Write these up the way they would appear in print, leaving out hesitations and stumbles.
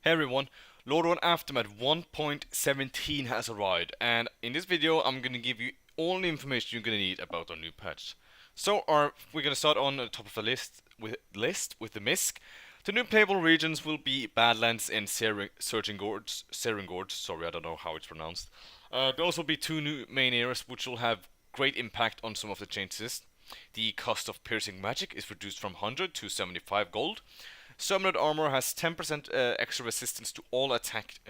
Hey everyone, Lordaeron Aftermath 1.17 has arrived, and in this video I'm gonna give you all the information you're gonna need about our new patch. So we're gonna start on the top of the list with the Misc. The new playable regions will be Badlands and Searching Gorge. Sorry, I don't know how it's pronounced. There also be two new main areas which will have great impact on some of the changes. The cost of piercing magic is reduced from 100 to 75 gold. Summoned armor has 10% extra resistance to all attack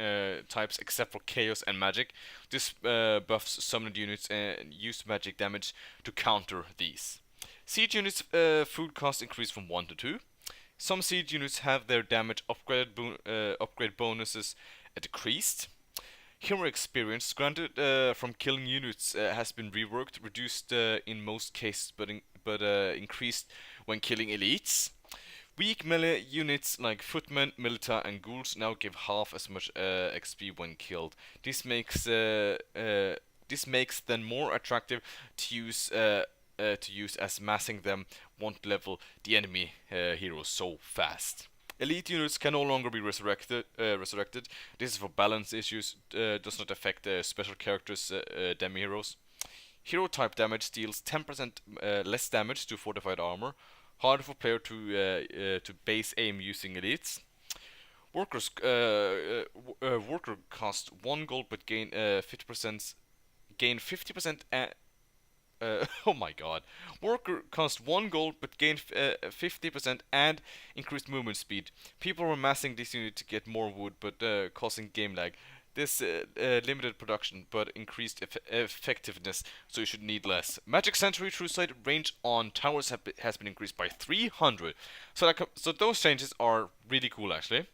types except for chaos and magic. This buffs summoned units and use magic damage to counter these. Siege units food cost increased from 1 to 2. Some siege units have their damage upgrade bonuses decreased. Hero experience granted from killing units has been reworked, reduced in most cases, but increased when killing elites. Weak melee units like footmen, militar, and ghouls now give half as much XP when killed. This makes them more attractive to use as massing them won't level the enemy heroes so fast. Elite units can no longer be resurrected. This is for balance issues. Does not affect special characters, demi heroes. Hero type damage deals 10% less damage to fortified armor. Harder for player to base aim using elites. Worker cost 1 gold but gain 50%. Gain 50%. Oh my god. Worker cost 1 gold but gain 50% and increased movement speed. People were massing this unit to get more wood but causing game lag. This limited production but increased effectiveness, so you should need less. Magic Sentry True Sight range on towers has been increased by 300. So those changes are really cool actually.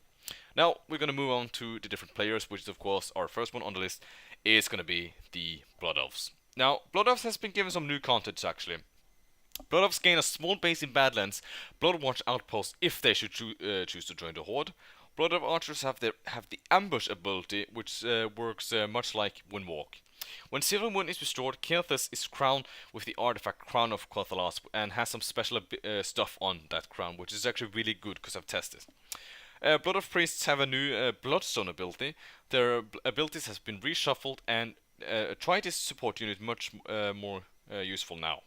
Now we're gonna move on to the different players, which is of course our first one on the list is gonna be the Blood Elves. Now Blood Elves has been given some new content actually. Blood Elves gain a small base in Badlands, Bloodwatch Outpost if they should choose to join the Horde. Blood Elf archers have the ambush ability, which works much like Windwalk. When Silver Moon is restored, Kael'thas is crowned with the artifact Crown of Cothalas and has some special stuff on that crown, which is actually really good because I've tested. Blood Elf priests have a new Bloodstone ability. Their abilities have been reshuffled and try this support unit much more useful now.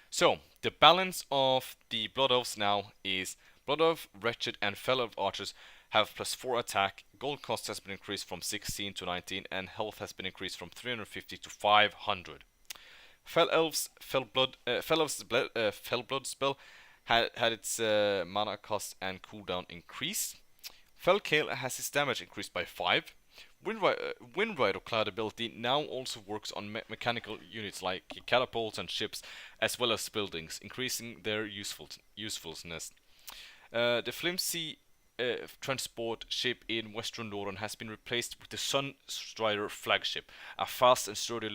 So, the balance of the Blood Elves now is Blood Elf, Wretched, and Fell Elf archers have +4 attack, gold cost has been increased from 16 to 19, and health has been increased from 350 to 500. Fell Elves' Fellblood spell had its mana cost and cooldown increased. Fell Kale has its damage increased by 5. Windrider Cloud ability now also works on mechanical units like catapults and ships, as well as buildings, increasing their usefulness. The flimsy transport ship in Western Lordaeron has been replaced with the Sunstrider flagship, a fast and sturdy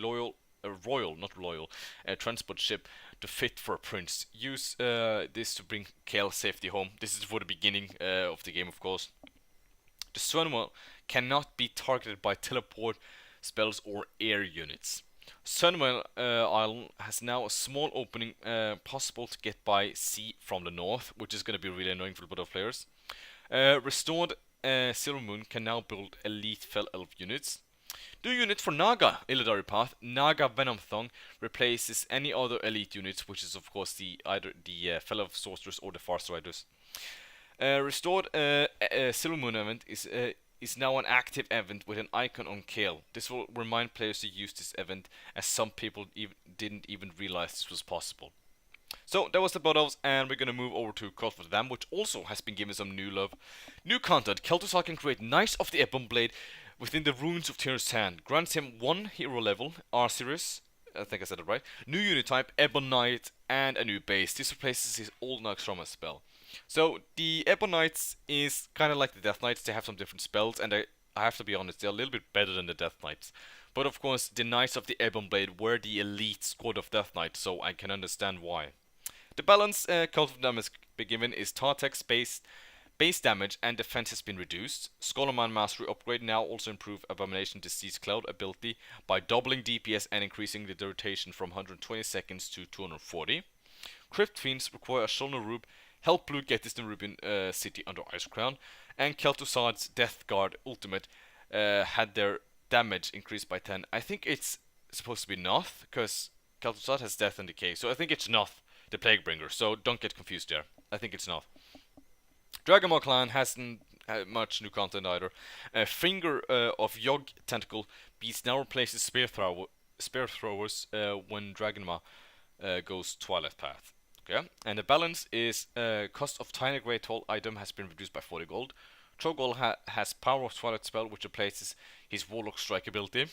transport ship to fit for a prince. Use this to bring Kale safety home. This is for the beginning of the game, of course. The Sunwell cannot be targeted by teleport spells or air units. Sunwell Island has now a small opening possible to get by sea from the north, which is going to be really annoying for the Blood players. Restored Silver Moon can now build elite Fell Elf units. New unit for Naga Illidari Path, Naga Venom Thong replaces any other elite units, which is of course either the Fell Elf Sorcerers or the Farstriders. Restored Silver Moon event is now an active event with an icon on Kale. This will remind players to use this event, as some people didn't even realize this was possible. So that was the Blood Elves, and we're gonna move over to Call for the Dam, which also has been given some new love. New content: Kel'Thuzad can create Knights of the Ebon Blade within the runes of Tyr's Hand. Grants him 1 hero level, Arceus, I think I said it right. New unit type, Ebon Knight, and a new base. This replaces his old Naxxramas spell. So the Ebon Knights is kind of like the Death Knights. They have some different spells, and I have to be honest, they're a little bit better than the Death Knights. But of course, the Knights of the Ebon Blade were the elite squad of Death Knights, so I can understand why. The balance Cult of Them has been given is Tartek's base damage and defense has been reduced. Scholarman Mastery upgrade now also improve Abomination Disease Cloud ability by doubling DPS and increasing the duration from 120 seconds to 240. Crypt Fiends require a Shulner Rube. Help Blue get this Nerubian city under Ice Crown. And Kel'Thuzad's Death Guard ultimate had their damage increased by 10. I think it's supposed to be Noth, because Kel'Thuzad has Death and Decay, so I think it's Noth, the Plaguebringer, so don't get confused there. I think it's Noth. Dragonmaw Clan hasn't had much new content either. Finger of Yogg Tentacle Beast now replaces Spear Throwers when Dragonmaw goes Twilight Path. Okay, and the balance is cost of Tiny Grey Troll item has been reduced by 40 gold. Trogol has Power of Twilight spell, which replaces his Warlock Strike ability.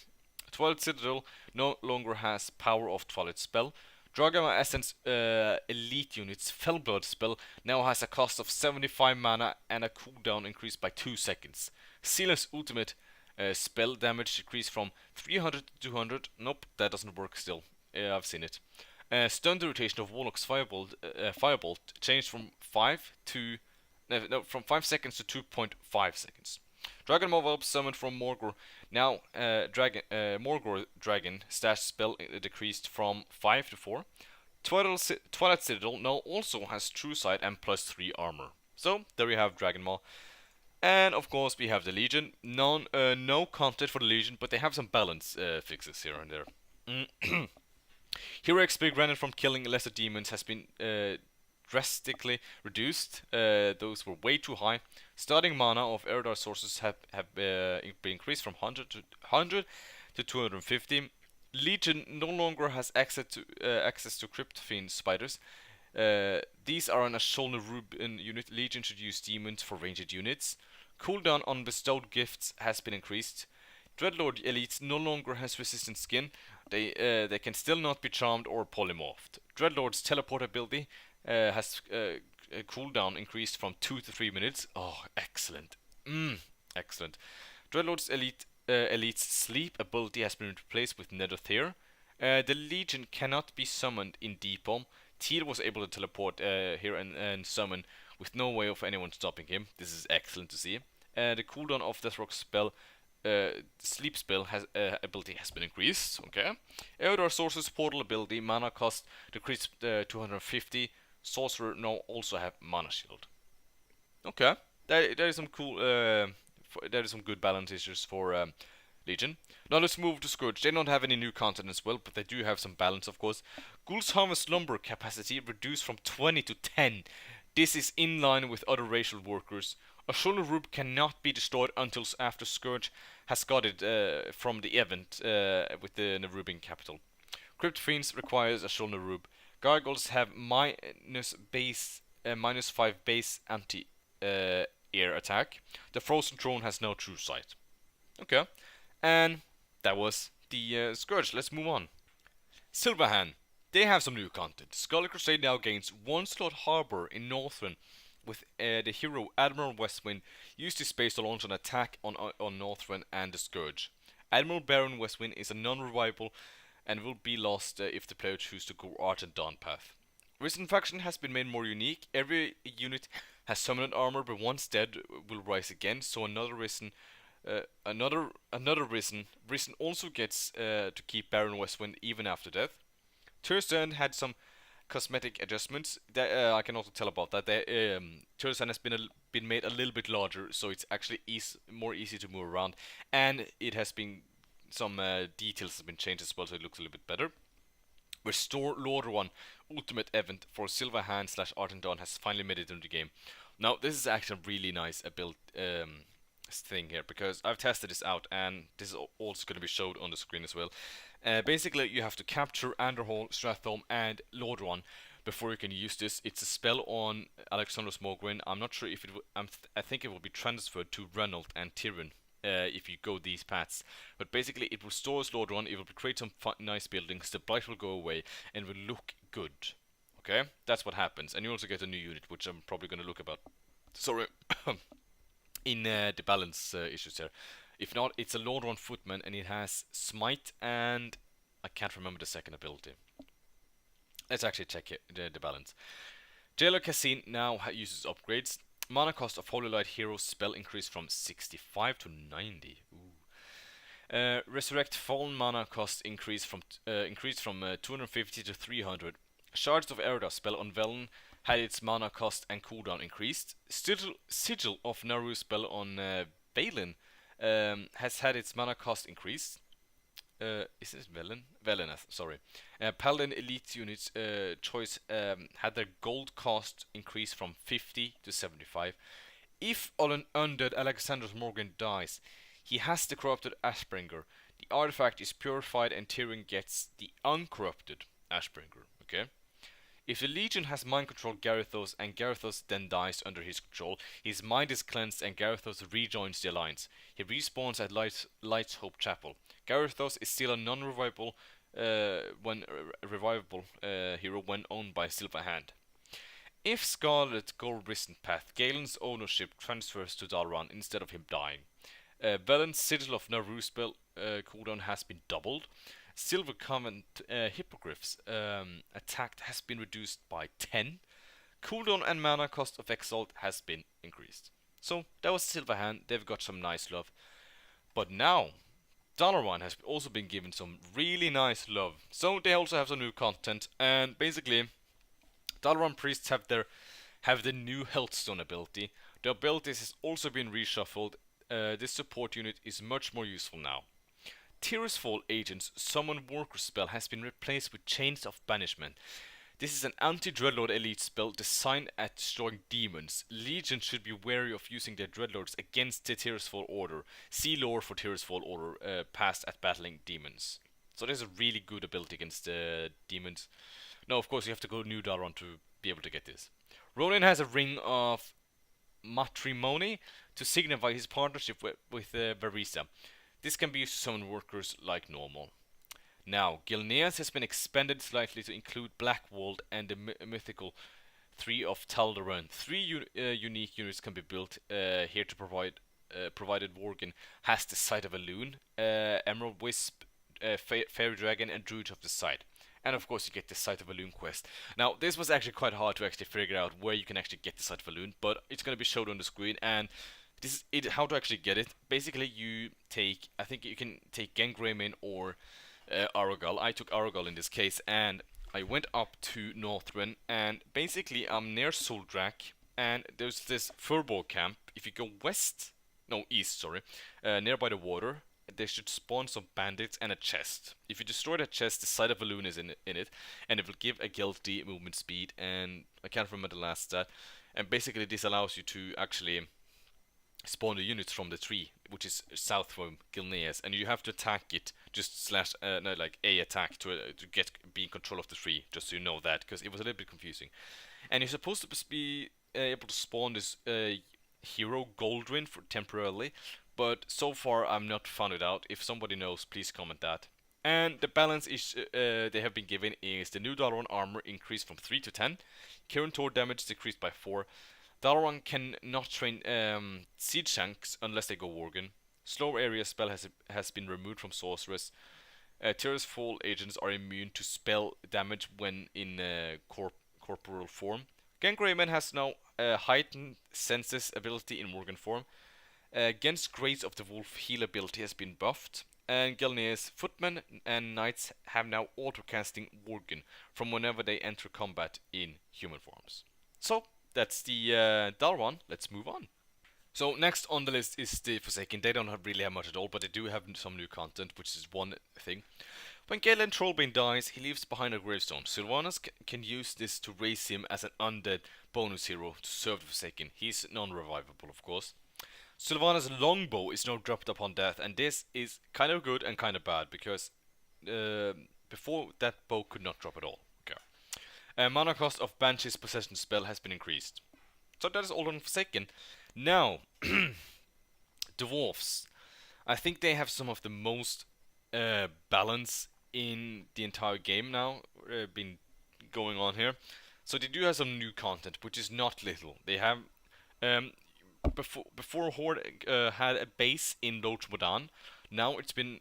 Twilight Citadel no longer has Power of Twilight spell. Dragonmaw Essence Elite Unit's Fellblood spell now has a cost of 75 mana and a cooldown increased by 2 seconds. Sealer's ultimate spell damage decreased from 300 to 200. Nope, that doesn't work still. I've seen it. Stun rotation of Warlock's Firebolt changed from 5 to from 5 seconds to 2.5 seconds. Dragonmaw Whelp summoned from Morgor. Now Morgor Dragon stash spell decreased from 5 to 4. Twilight Citadel now also has True Sight and +3 armor. So there you have Dragonmaw. And of course we have the Legion. No content for the Legion, but they have some balance fixes here and there. Hero XP granted from killing lesser demons has been drastically reduced. Those were way too high. Starting mana of Eredar sources have been increased from 100 to 250. Legion no longer has access to Crypt Fiend spiders. These are an Asholna Rubin unit. Legion should use demons for ranged units. Cooldown on bestowed gifts has been increased. Dreadlord Elites no longer has resistant skin. They can still not be charmed or polymorphed. Dreadlord's teleport ability has cooldown increased from 2 to 3 minutes. Oh, excellent. Excellent. Dreadlord's Elite's sleep ability has been replaced with Nether Tear. The Legion cannot be summoned in Deepom. Tyr was able to teleport here and summon with no way of anyone stopping him. This is excellent to see. The cooldown of Deathrock's spell, sleep spell ability has been increased. Okay. Eredar Source's portal ability mana cost decreased 250. Sorcerer now also have mana shield. Okay, that is some cool. That is some good balance issues for Legion. Now let's move to Scrooge. They don't have any new content as well, but they do have some balance, of course. Ghoul's Harvest lumber capacity reduced from 20 to 10. This is in line with other racial workers. A Shoulder Rube cannot be destroyed until after Scourge has got it from the event with the Nerubian capital. Crypt Fiends requires a Shoulder Rube. Gargoyles have -5 base anti-air attack. The Frozen Throne has no True Sight. Okay, and that was the Scourge. Let's move on. Silverhand. They have some new content. Scarlet Crusade now gains 1 slot harbor in Northrend, with the hero Admiral Westwind used his space to launch an attack on Northrend and the Scourge. Admiral Baron Westwind is a non-revival and will be lost if the player chooses to go Argent Dawn path. Risen faction has been made more unique. Every unit has summoned armor, but once dead will rise again. So another Risen also gets to keep Baron Westwind even after death. Turstern had some cosmetic adjustments. That I can also tell about that. Turstern has been made a little bit larger, so it's actually more easy to move around, and it has been some details have been changed as well, so it looks a little bit better. Restore Lordaeron Ultimate Event for Silverhand / Argent Dawn has finally made it into the game. Now this is actually a really nice build thing here, because I've tested this out, and this is also going to be showed on the screen as well. Basically, you have to capture Anderhall, Stratholme, and Lordaeron before you can use this. It's a spell on Alexander Smogrin. I'm not sure if it will. I think it will be transferred to Renald and Tyrion if you go these paths. But basically, it restores Lordaeron. It will create some nice buildings. The blight will go away and will look good. Okay, that's what happens. And you also get a new unit, which I'm probably going to look about. Sorry, in the balance issues here. If not, it's a Lordaeron Footman, and it has Smite, and I can't remember the second ability. Let's actually check the balance. Jailer Cassine now uses upgrades. Mana cost of Holy Light Hero spell increased from 65 to 90. Resurrect Fallen mana cost increased from 250 to 300. Shards of Eredar spell on Velen had its mana cost and cooldown increased. Sigil of Naru spell on Balin has had its mana cost increased. Is it Velen? Veleneth, sorry. Paladin Elite units choice had their gold cost increased from 50 to 75. If an undead Alexander Morgan dies, he has the corrupted Ashbringer. The artifact is purified and Tyrion gets the uncorrupted Ashbringer. Okay? If the Legion has mind controlled Garithos and Garithos then dies under his control, his mind is cleansed and Garithos rejoins the Alliance. He respawns at Light's Hope Chapel. Garithos is still a non-revivable hero when owned by Silverhand. If Scarlet Gold Risen Path, Galen's ownership transfers to Dalaran instead of him dying. Valen's Sigil of Naru spell cooldown has been doubled. Silver Covenant Hippogriff's attack has been reduced by 10. Cooldown and mana cost of Exalt has been increased. So that was Silverhand, they've got some nice love. But now, Dalaran has also been given some really nice love. So they also have some new content, and basically, Dalaran priests have the new Healthstone ability. The abilities has also been reshuffled. This support unit is much more useful now. Tirisfal Agent's Summon Worker spell has been replaced with Chains of Banishment. This is an anti-Dreadlord elite spell designed at destroying demons. Legions should be wary of using their Dreadlords against the Tirisfal Order. See lore for Tirisfal Order passed at battling demons. So there's a really good ability against demons. Now, of course, you have to go New Dalaran to be able to get this. Ronan has a Ring of Matrimony to signify his partnership with Varisa. This can be used to summon workers like normal. Now, Gilneas has been expanded slightly to include Blackwald and the mythical 3 of Taldaran. 3 unique units can be built here to provided Worgen has the Sight of a Loon, Emerald Wisp, Fairy Dragon, and Druid of the Sight. And of course you get the Sight of a Loon quest. Now, this was actually quite hard to actually figure out where you can actually get the Sight of a Loon, but it's going to be showed on the screen, and this is it, how to actually get it. Basically, you take, I think you can take Gengremin or Aragol. I took Aragol in this case, and I went up to Northrend, and basically I'm near Soldrak, and there's this Furbo camp. If you go east, nearby the water, there should spawn some bandits and a chest. If you destroy that chest, the Sight of a Loon is in it, and it will give a guilty movement speed, and I can't remember the last stat. And basically this allows you to actually spawn the units from the tree, which is south from Gilneas, and you have to attack it, just slash, A attack to be in control of the tree, just so you know that, because it was a little bit confusing. And you're supposed to be able to spawn this hero Goldrin temporarily, but so far I'm not found it out. If somebody knows, please comment that. And the balance is they have been given is the new Dalaran armor increased from 3 to 10, current Tor damage decreased by 4, Dalaran can not train siege shanks unless they go Worgen. Slow area spell has been removed from sorceress. Tirisfal agents are immune to spell damage when in corporal form. Gangrayman has now heightened senses ability in Worgen form. Against Grace of the Wolf heal ability has been buffed. And Gelne's footmen and knights have now auto-casting Worgen from whenever they enter combat in human forms. So, that's the Dalaran. Let's move on. So next on the list is the Forsaken. They don't really have much at all, but they do have some new content, which is one thing. When Galen Trollbane dies, he leaves behind a gravestone. Sylvanas can use this to raise him as an undead bonus hero to serve the Forsaken. He's non-revivable, of course. Sylvanas' longbow is now dropped upon death, and this is kind of good and kind of bad, because before that bow could not drop at all. Okay. Mana cost of Banshee's possession spell has been increased. So that is all on Forsaken. Now, Dwarfs. I think they have some of the most balance in the entire game now, been going on here. So they do have some new content, which is not little. They have before Horde had a base in Loch Modan. Now it's been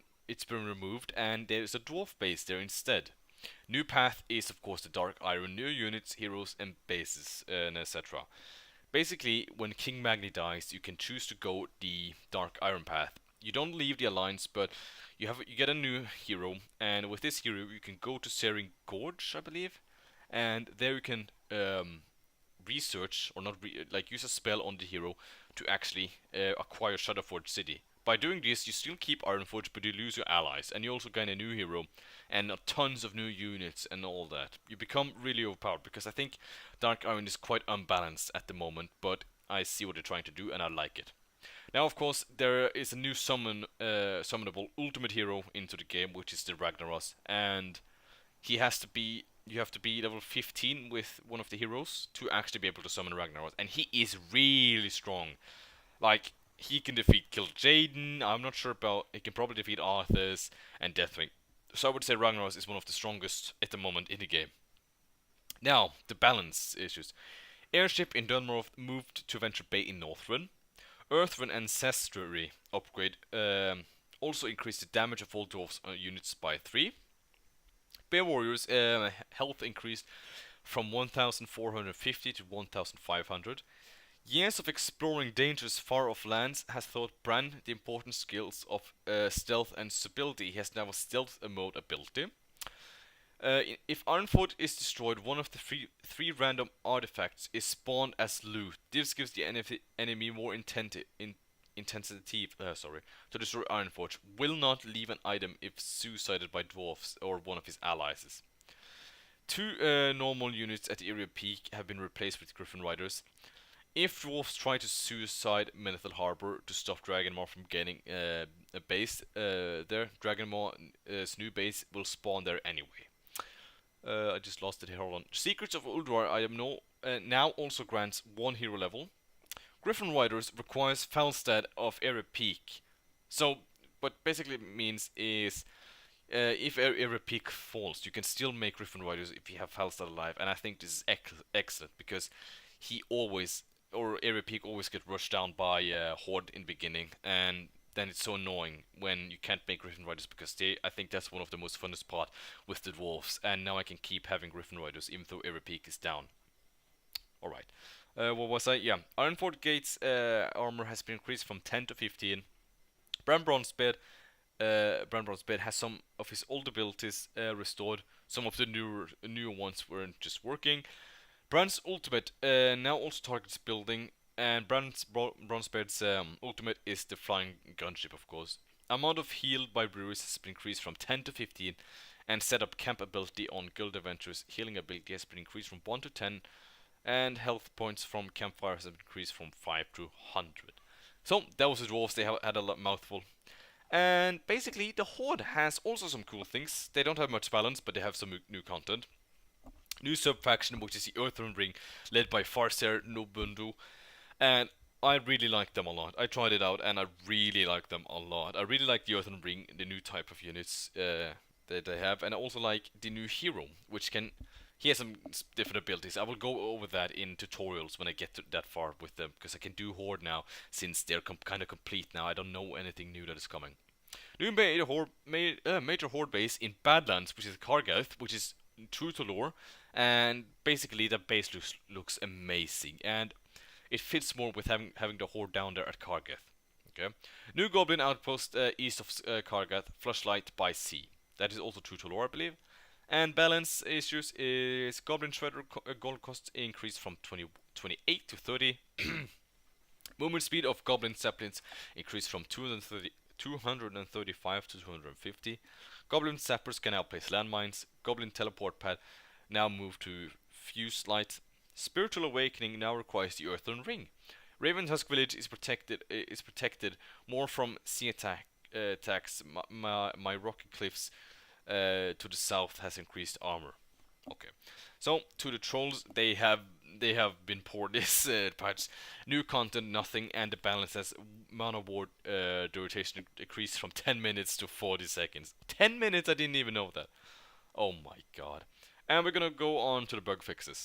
removed, and there's a dwarf base there instead. New path is of course the Dark Iron, new units, heroes, and bases, and etc. Basically, when King Magni dies, you can choose to go the Dark Iron path. You don't leave the Alliance, but you get a new hero, and with this hero you can go to Searing Gorge, I believe, and there you can research, or not like use a spell on the hero to actually acquire Shadowforge City. By doing this, you still keep Ironforge, but you lose your allies, and you also gain a new hero, and tons of new units and all that. You become really overpowered, because I think Dark Iron is quite unbalanced at the moment, but I see what they're trying to do, and I like it. Now, of course, there is a new summonable ultimate hero into the game, which is the Ragnaros, and he has to be you have to be level 15 with one of the heroes to actually be able to summon Ragnaros, and he is really strong. Like, he can defeat Kil'jaeden. I'm not sure about. He can probably defeat Arthas and Deathwing. So I would say Ragnaros is one of the strongest at the moment in the game. Now, the balance issues. Airship in Dunmorth moved to Venture Bay in Northrend. Earthrend Ancestry upgrade also increased the damage of all Dwarfs units by 3. Bear Warriors health increased from 1450 to 1500. Years of exploring dangerous far-off lands has taught Bran the important skills of stealth and stability. He has now a stealth mode ability. If Ironforge is destroyed, one of the three random artifacts is spawned as loot. This gives the enemy more intensity to destroy Ironforge. Will not leave an item if suicided by Dwarfs or one of his allies. 2 normal units at the area peak have been replaced with Griffin Riders. If Dwarfs try to suicide Menethil Harbor to stop Dragonmaw from getting a base there, Dragonmaw's new base will spawn there anyway. I just lost it here, hold on. Secrets of Ulduar item now also grants 1 hero level. Griffin Riders requires Falstad of Area Peak. So, what basically means is, if Area Peak falls, you can still make Griffin Riders if you have Falstad alive, and I think this is excellent, because Area Peak always get rushed down by Horde in the beginning, and then it's so annoying when you can't make Griffin Riders, because I think that's one of the most funnest part with the Dwarfs, and now I can keep having Griffin Riders even though Area Peak is down. Alright. What was I? Yeah. Ironforge Gate's armor has been increased from 10 to 15. Bran Bronzebeard has some of his old abilities restored. Some of the newer ones weren't just working. Bran's ultimate now also targets building, and Bronzebeard's ultimate is the flying gunship, of course. Amount of healed by breweries has been increased from 10 to 15, and set up camp ability on Guild Adventures healing ability has been increased from 1 to 10, and health points from campfires have increased from 5 to 100. So that was the Dwarves. They had a mouthful. And basically the Horde has also some cool things. They don't have much balance, but they have some new content. New sub-faction, which is the Earthen Ring, led by Farseer Nobundu. And I really like them a lot. I tried it out and I really like them a lot. I really like the Earthen Ring, the new type of units that they have. And I also like the new hero, which he has some different abilities. I will go over that in tutorials when I get that far with them, because I can do Horde now, since they're kind of complete now. I don't know anything new that is coming. New major Horde base in Badlands, which is Kargath, which is true to lore, and basically the base looks amazing, and it fits more with having the Horde down there at Kargath. Okay. New Goblin Outpost east of Kargath, Flashlight by Sea. That is also true to lore, I believe. And balance issues is Goblin Shredder gold cost increased from 28 to 30. Movement speed of Goblin Saplings increased from 235 to 250. Goblin Sappers can now place landmines. Goblin Teleport Pad now moved to Fuse Light. Spiritual Awakening now requires the Earthen Ring. Ravenhusk Village is protected more from sea attacks. My Rocky Cliffs to the south has increased armor. Okay, so to the trolls, they have been poor this patch. New content, nothing, and the balance has mana ward duration decreased from 10 minutes to 40 seconds. 10 minutes? I didn't even know that. Oh my god. And we're gonna go on to the bug fixes.